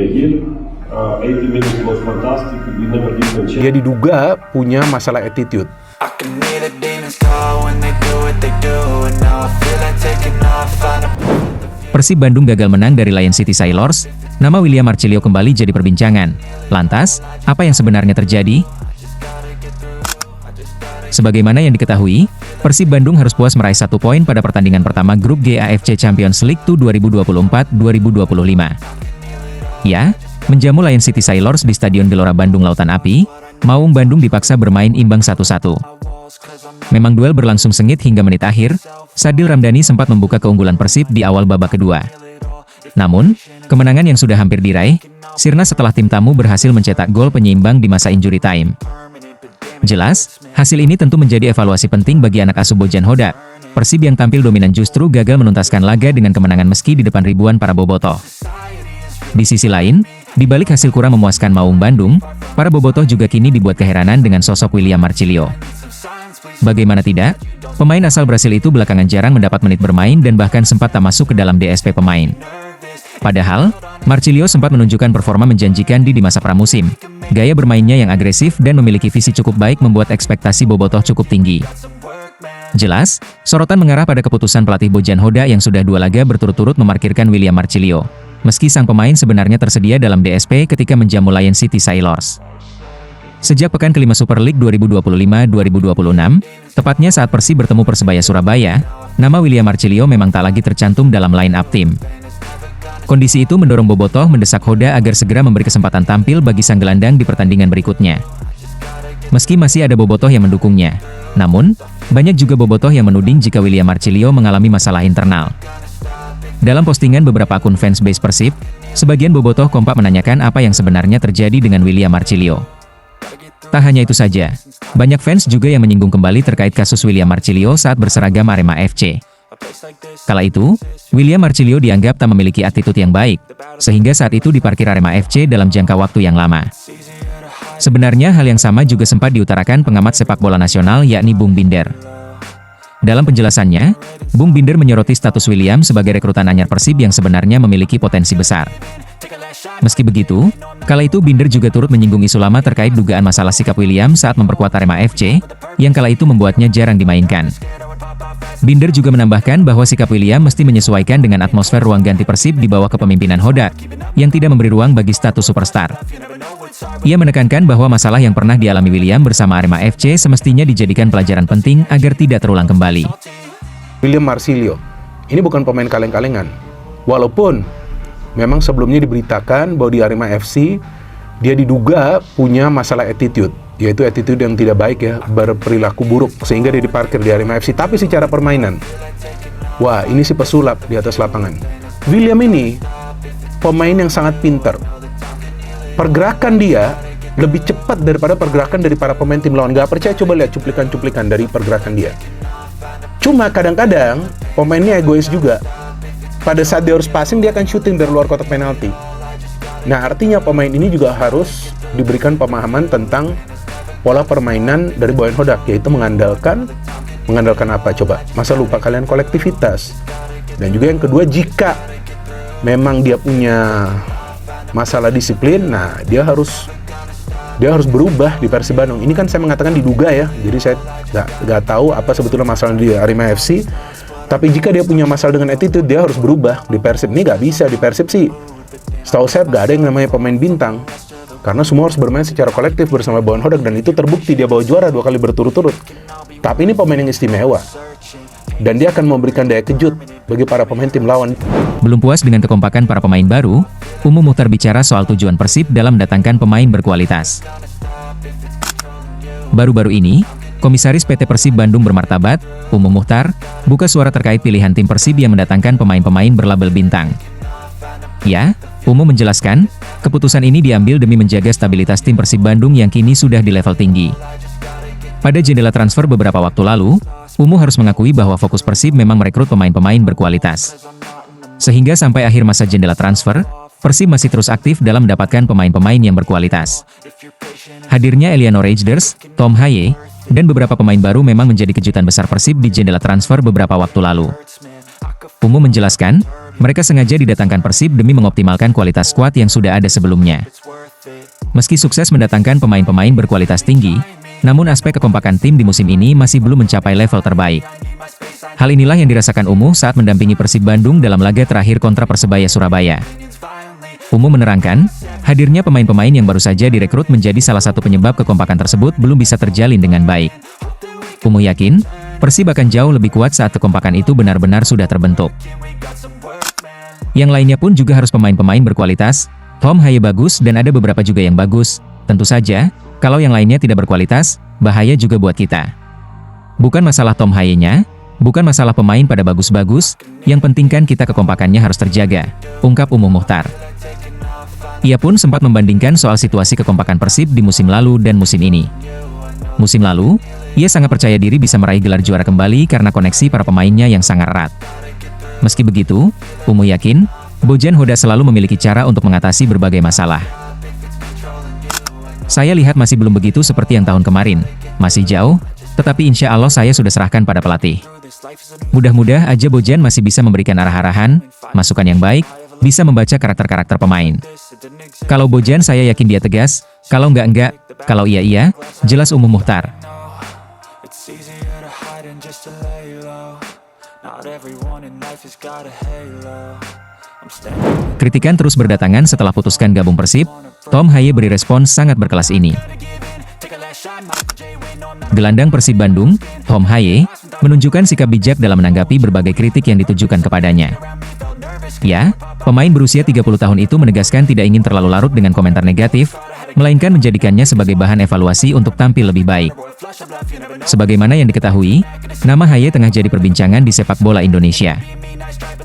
play here. 80 minutes was fantastic. We never given a chance. Dia diduga punya masalah attitude. I can hear the demons call when they do what they do, and now I feel like taking off. Persib Bandung gagal menang dari Lion City Sailors. Nama William Marcilio kembali jadi perbincangan. Lantas, apa yang sebenarnya terjadi? Sebagaimana yang diketahui, Persib Bandung harus puas meraih 1 poin pada pertandingan pertama grup G AFC Champions League 2024-2025. Ya, menjamu Lion City Sailors di Stadion Gelora Bandung Lautan Api, Maung Bandung dipaksa bermain imbang 1-1. Memang duel berlangsung sengit hingga menit akhir, Sadil Ramdhani sempat membuka keunggulan Persib di awal babak kedua. Namun, kemenangan yang sudah hampir diraih, sirna setelah tim tamu berhasil mencetak gol penyeimbang di masa injury time. Jelas, hasil ini tentu menjadi evaluasi penting bagi anak asuh Bojan Hodak. Persib yang tampil dominan justru gagal menuntaskan laga dengan kemenangan meski di depan ribuan para bobotoh. Di sisi lain, di balik hasil kurang memuaskan Maung Bandung, para bobotoh juga kini dibuat keheranan dengan sosok William Marcilio. Bagaimana tidak, pemain asal Brasil itu belakangan jarang mendapat menit bermain dan bahkan sempat tak masuk ke dalam DSP pemain. Padahal, Marcilio sempat menunjukkan performa menjanjikan di masa pramusim. Gaya bermainnya yang agresif dan memiliki visi cukup baik membuat ekspektasi bobotoh cukup tinggi. Jelas, sorotan mengarah pada keputusan pelatih Bojan Hodak yang sudah 2 laga berturut-turut memarkirkan William Marcilio. Meski sang pemain sebenarnya tersedia dalam DSP ketika menjamu Lion City Sailors. Sejak pekan kelima Super League 2025-2026, tepatnya saat Persib bertemu Persebaya Surabaya, nama William Marcilio memang tak lagi tercantum dalam line-up tim. Kondisi itu mendorong bobotoh mendesak Hodak agar segera memberi kesempatan tampil bagi sang gelandang di pertandingan berikutnya. Meski masih ada bobotoh yang mendukungnya, namun, banyak juga bobotoh yang menuding jika William Marcilio mengalami masalah internal. Dalam postingan beberapa akun fansbase Persib, sebagian bobotoh kompak menanyakan apa yang sebenarnya terjadi dengan William Marcilio. Tak hanya itu saja, banyak fans juga yang menyinggung kembali terkait kasus William Marcilio saat berseragam Arema FC. Kala itu, William Marcilio dianggap tak memiliki attitude yang baik, sehingga saat itu diparkir Arema FC dalam jangka waktu yang lama. Sebenarnya hal yang sama juga sempat diutarakan pengamat sepak bola nasional yakni Bung Binder. Dalam penjelasannya, Bung Binder menyoroti status William sebagai rekrutan anyar Persib yang sebenarnya memiliki potensi besar. Meski begitu, kala itu Binder juga turut menyinggung isu lama terkait dugaan masalah sikap William saat memperkuat Arema FC, yang kala itu membuatnya jarang dimainkan. Binder juga menambahkan bahwa sikap William mesti menyesuaikan dengan atmosfer ruang ganti Persib di bawah kepemimpinan Hodak, yang tidak memberi ruang bagi status superstar. Ia menekankan bahwa masalah yang pernah dialami William bersama Arema FC semestinya dijadikan pelajaran penting agar tidak terulang kembali. William Marcilio, ini bukan pemain kaleng-kalengan. Walaupun memang sebelumnya diberitakan bahwa di Arema FC, dia diduga punya masalah attitude, yaitu attitude yang tidak baik ya, berperilaku buruk, sehingga dia diparkir di Arema FC. Tapi secara permainan, wah ini si pesulap di atas lapangan. William ini pemain yang sangat pintar. Pergerakan dia lebih cepat daripada pergerakan dari para pemain tim lawan. Gak percaya, coba lihat cuplikan-cuplikan dari pergerakan dia. Cuma kadang-kadang pemainnya egois juga. Pada saat dia harus passing, dia akan shooting dari luar kotak penalti. Nah, artinya pemain ini juga harus diberikan pemahaman tentang pola permainan dari Bojan Hodak, yaitu mengandalkan apa coba? Masa lupa kalian kolektivitas. Dan juga yang kedua, jika memang dia punya masalah disiplin, nah dia harus berubah di Persib Bandung. Ini kan saya mengatakan diduga ya, jadi saya nggak tahu apa sebetulnya masalah di Arema FC. Tapi jika dia punya masalah dengan attitude, dia harus berubah di Persib. Ini nggak bisa, di Persib sih setahu saya nggak ada yang namanya pemain bintang, karena semua harus bermain secara kolektif bersama Bojan Hodak, dan itu terbukti dia bawa juara 2 kali berturut-turut. Tapi ini pemain yang istimewa, dan dia akan memberikan daya kejut bagi para pemain tim lawan. Belum puas dengan kekompakan para pemain baru, Umu Muhtar bicara soal tujuan Persib dalam mendatangkan pemain berkualitas. Baru-baru ini, Komisaris PT Persib Bandung bermartabat, Umu Muhtar, buka suara terkait pilihan tim Persib yang mendatangkan pemain-pemain berlabel bintang. Ya, Umu menjelaskan, keputusan ini diambil demi menjaga stabilitas tim Persib Bandung yang kini sudah di level tinggi. Pada jendela transfer beberapa waktu lalu, Umu harus mengakui bahwa fokus Persib memang merekrut pemain-pemain berkualitas. Sehingga sampai akhir masa jendela transfer, Persib masih terus aktif dalam mendapatkan pemain-pemain yang berkualitas. Hadirnya Eliano Rejders, Tom Haye, dan beberapa pemain baru memang menjadi kejutan besar Persib di jendela transfer beberapa waktu lalu. Umu menjelaskan, Mereka sengaja didatangkan Persib demi mengoptimalkan kualitas skuad yang sudah ada sebelumnya. Meski sukses mendatangkan pemain-pemain berkualitas tinggi, namun aspek kekompakan tim di musim ini masih belum mencapai level terbaik. Hal inilah yang dirasakan Umuh saat mendampingi Persib Bandung dalam laga terakhir kontra Persebaya Surabaya. Umuh menerangkan, hadirnya pemain-pemain yang baru saja direkrut menjadi salah satu penyebab kekompakan tersebut belum bisa terjalin dengan baik. Umuh yakin, Persib akan jauh lebih kuat saat kekompakan itu benar-benar sudah terbentuk. Yang lainnya pun juga harus pemain-pemain berkualitas. Tom Haye bagus dan ada beberapa juga yang bagus. Tentu saja, kalau yang lainnya tidak berkualitas, bahaya juga buat kita. Bukan masalah Tom Haye-nya, bukan masalah pemain pada bagus-bagus, yang penting kan kita kekompakannya harus terjaga, ungkap Umuh Mukhtar. Ia pun sempat membandingkan soal situasi kekompakan Persib di musim lalu dan musim ini. Musim lalu, ia sangat percaya diri bisa meraih gelar juara kembali karena koneksi para pemainnya yang sangat erat. Meski begitu, Umuh yakin, Bojan Hoda selalu memiliki cara untuk mengatasi berbagai masalah. Saya lihat masih belum begitu seperti yang tahun kemarin, masih jauh, tetapi insya Allah saya sudah serahkan pada pelatih. Mudah-mudahan aja Bojan masih bisa memberikan arah-arahan, masukan yang baik, bisa membaca karakter-karakter pemain. Kalau Bojan saya yakin dia tegas, kalau enggak, kalau iya, jelas Umuh Mukhtar. Kritikan terus berdatangan setelah putuskan gabung Persib, Tom Haye beri respons sangat berkelas ini. Gelandang Persib Bandung, Tom Haye, menunjukkan sikap bijak dalam menanggapi berbagai kritik yang ditujukan kepadanya. Ya, pemain berusia 30 tahun itu menegaskan tidak ingin terlalu larut dengan komentar negatif, melainkan menjadikannya sebagai bahan evaluasi untuk tampil lebih baik. Sebagaimana yang diketahui, nama Haye tengah jadi perbincangan di sepak bola Indonesia.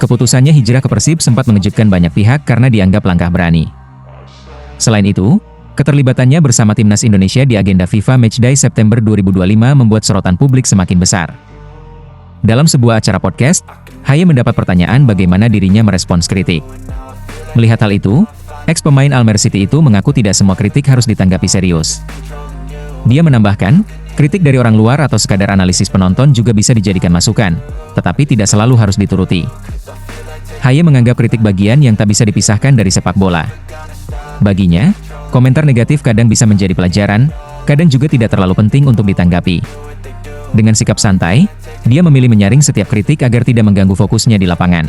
Keputusannya hijrah ke Persib sempat mengejutkan banyak pihak karena dianggap langkah berani. Selain itu, keterlibatannya bersama timnas Indonesia di agenda FIFA Matchday September 2025 membuat sorotan publik semakin besar. Dalam sebuah acara podcast, Haye mendapat pertanyaan bagaimana dirinya merespons kritik. Melihat hal itu, ex-pemain Almer City itu mengaku tidak semua kritik harus ditanggapi serius. Dia menambahkan, kritik dari orang luar atau sekadar analisis penonton juga bisa dijadikan masukan, tetapi tidak selalu harus dituruti. Haye menganggap kritik bagian yang tak bisa dipisahkan dari sepak bola. Baginya, komentar negatif kadang bisa menjadi pelajaran, kadang juga tidak terlalu penting untuk ditanggapi. Dengan sikap santai, dia memilih menyaring setiap kritik agar tidak mengganggu fokusnya di lapangan.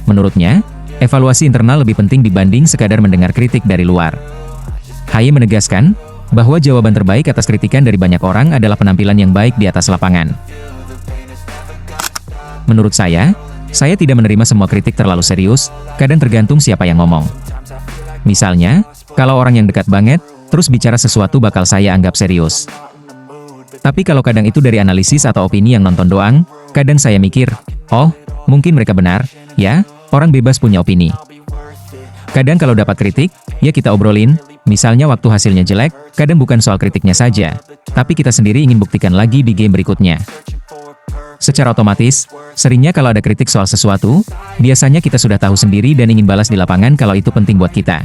Menurutnya, evaluasi internal lebih penting dibanding sekadar mendengar kritik dari luar. Haye menegaskan, bahwa jawaban terbaik atas kritikan dari banyak orang adalah penampilan yang baik di atas lapangan. Menurut saya tidak menerima semua kritik terlalu serius, kadang tergantung siapa yang ngomong. Misalnya, kalau orang yang dekat banget, terus bicara sesuatu bakal saya anggap serius. Tapi kalau kadang itu dari analisis atau opini yang nonton doang, kadang saya mikir, oh, mungkin mereka benar, ya, orang bebas punya opini. Kadang kalau dapat kritik, ya kita obrolin, misalnya waktu hasilnya jelek, kadang bukan soal kritiknya saja, tapi kita sendiri ingin buktikan lagi di game berikutnya. Secara otomatis, seringnya kalau ada kritik soal sesuatu, biasanya kita sudah tahu sendiri dan ingin balas di lapangan kalau itu penting buat kita.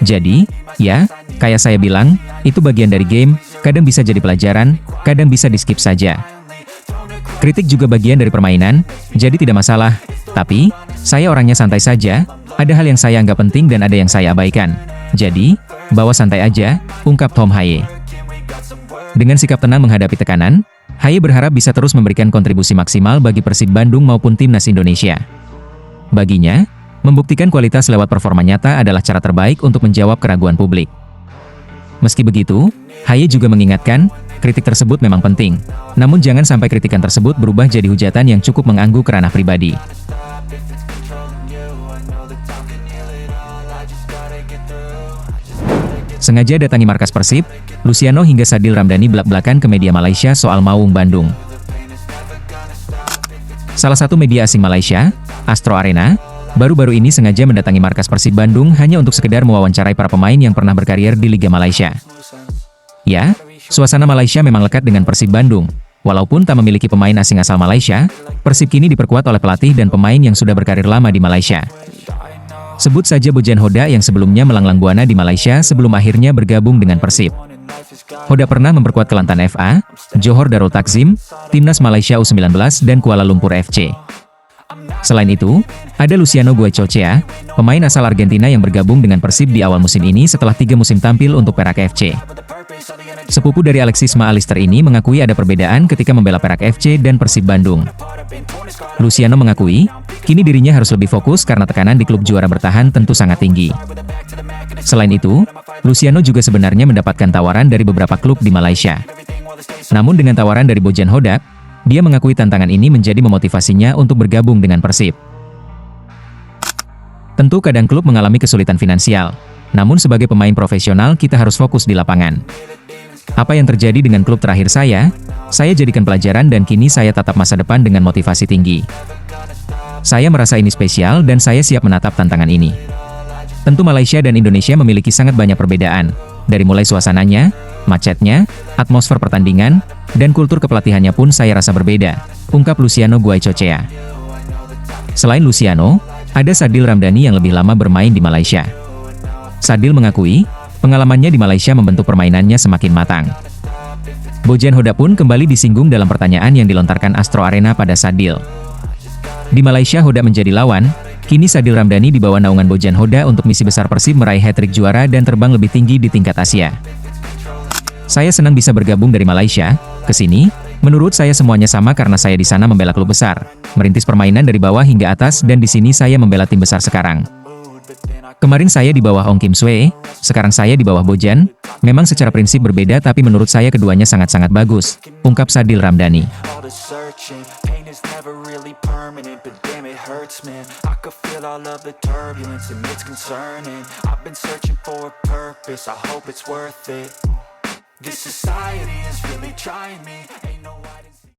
Jadi, ya, kayak saya bilang, itu bagian dari game, kadang bisa jadi pelajaran, kadang bisa di-skip saja. Kritik juga bagian dari permainan, jadi tidak masalah. Tapi, saya orangnya santai saja, ada hal yang saya anggap penting dan ada yang saya abaikan. Jadi, bawa santai aja, ungkap Tom Haye. Dengan sikap tenang menghadapi tekanan, Haye berharap bisa terus memberikan kontribusi maksimal bagi Persib Bandung maupun timnas Indonesia. Baginya, membuktikan kualitas lewat performa nyata adalah cara terbaik untuk menjawab keraguan publik. Meski begitu, Haye juga mengingatkan, kritik tersebut memang penting, namun jangan sampai kritikan tersebut berubah jadi hujatan yang cukup mengganggu ranah pribadi. Sengaja datangi markas Persib, Luciano hingga Sadil Ramdhani belak-belakan ke media Malaysia soal Maung Bandung. Salah satu media asing Malaysia, Astro Arena, baru-baru ini sengaja mendatangi markas Persib Bandung hanya untuk sekedar mewawancarai para pemain yang pernah berkarier di Liga Malaysia. Ya, suasana Malaysia memang lekat dengan Persib Bandung. Walaupun tak memiliki pemain asing asal Malaysia, Persib kini diperkuat oleh pelatih dan pemain yang sudah berkarir lama di Malaysia. Sebut saja Bojan Hoda yang sebelumnya melanglang buana di Malaysia sebelum akhirnya bergabung dengan Persib. Hoda pernah memperkuat Kelantan FA, Johor Darul Takzim, Timnas Malaysia U19 dan Kuala Lumpur FC. Selain itu, ada Luciano Goicoechea, pemain asal Argentina yang bergabung dengan Persib di awal musim ini setelah 3 musim tampil untuk Perak FC. Sepupu dari Alexis McAllister ini mengakui ada perbedaan ketika membela Perak FC dan Persib Bandung. Luciano mengakui, kini dirinya harus lebih fokus karena tekanan di klub juara bertahan tentu sangat tinggi. Selain itu, Luciano juga sebenarnya mendapatkan tawaran dari beberapa klub di Malaysia. Namun dengan tawaran dari Bojan Hodak, dia mengakui tantangan ini menjadi memotivasinya untuk bergabung dengan Persib. Tentu kadang klub mengalami kesulitan finansial, namun sebagai pemain profesional kita harus fokus di lapangan. Apa yang terjadi dengan klub terakhir saya jadikan pelajaran dan kini saya tatap masa depan dengan motivasi tinggi. Saya merasa ini spesial dan saya siap menatap tantangan ini. Tentu Malaysia dan Indonesia memiliki sangat banyak perbedaan, dari mulai suasananya, macetnya, atmosfer pertandingan, dan kultur kepelatihannya pun saya rasa berbeda, ungkap Luciano Goicoechea. Selain Luciano, ada Sadil Ramdhani yang lebih lama bermain di Malaysia. Sadil mengakui, pengalamannya di Malaysia membentuk permainannya semakin matang. Bojan Hodak pun kembali disinggung dalam pertanyaan yang dilontarkan Astro Arena pada Sadil. Di Malaysia Hodak menjadi lawan, kini Sadil Ramdhani di bawah naungan Bojan Hodak untuk misi besar Persib meraih hat-trick juara dan terbang lebih tinggi di tingkat Asia. Saya senang bisa bergabung dari Malaysia ke sini. Menurut saya semuanya sama karena saya di sana membela klub besar, merintis permainan dari bawah hingga atas dan di sini saya membela tim besar sekarang. Kemarin saya di bawah Ong Kim Swee, sekarang saya di bawah Bojan. Memang secara prinsip berbeda tapi menurut saya keduanya sangat-sangat bagus, ungkap Sadil Ramdhani. This society is really trying me.